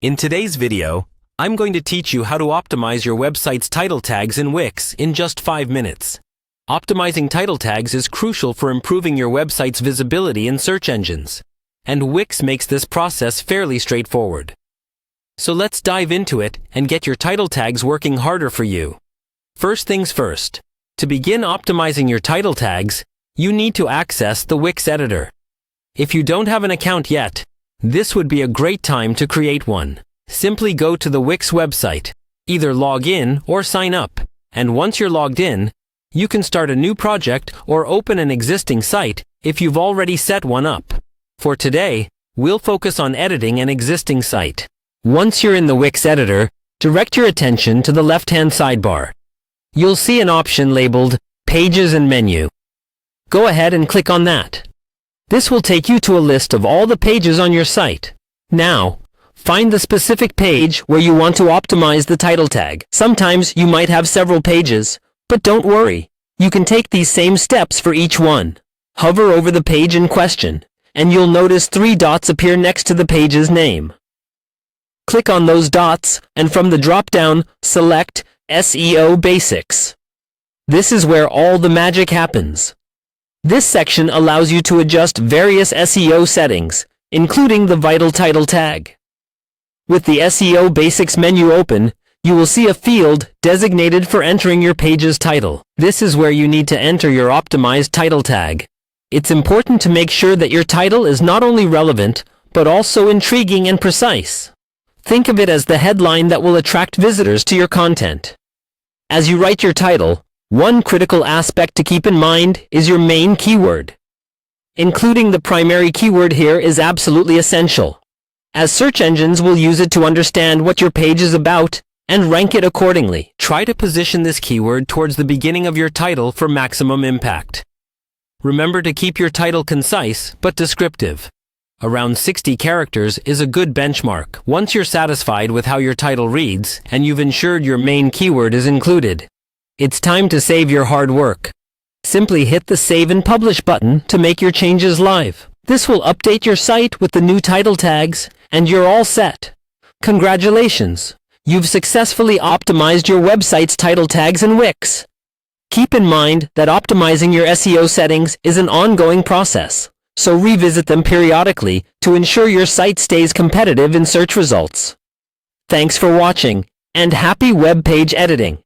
In today's video, I'm going to teach you how to optimize your website's title tags in Wix in just 5 minutes. Optimizing title tags is crucial for improving your website's visibility in search engines, and Wix makes this process fairly straightforward. So let's dive into it and get your title tags working harder for you. First things first, to begin optimizing your title tags, you need to access the Wix editor. If you don't have an account yet, this would be a great time to create one. Simply go to the Wix website, either log in or sign up, and once you're logged in, you can start a new project or open an existing site if you've already set one up. For today, we'll focus on editing an existing site. Once you're in the Wix editor, direct your attention to the left-hand sidebar. You'll see an option labeled Pages and Menu. Go ahead and click on that. This will take you to a list of all the pages on your site. Now, find the specific page where you want to optimize the title tag. Sometimes you might have several pages, but don't worry. You can take these same steps for each one. Hover over the page in question, and you'll notice 3 dots appear next to the page's name. Click on those dots, and from the drop-down, select SEO Basics. This is where all the magic happens. This section allows you to adjust various SEO settings, including the vital title tag. With the SEO Basics menu open, you will see a field designated for entering your page's title. This is where you need to enter your optimized title tag. It's important to make sure that your title is not only relevant, but also intriguing and precise. Think of it as the headline that will attract visitors to your content. As you write your title, one critical aspect to keep in mind is your main keyword. Including the primary keyword here is absolutely essential, as search engines will use it to understand what your page is about and rank it accordingly. Try to position this keyword towards the beginning of your title for maximum impact. Remember to keep your title concise but descriptive. Around 60 characters is a good benchmark. Once you're satisfied with how your title reads and you've ensured your main keyword is included, it's time to save your hard work. Simply hit the Save and Publish button to make your changes live. This will update your site with the new title tags, and you're all set. Congratulations! You've successfully optimized your website's title tags in Wix. Keep in mind that optimizing your SEO settings is an ongoing process, so revisit them periodically to ensure your site stays competitive in search results. Thanks for watching, and happy web page editing!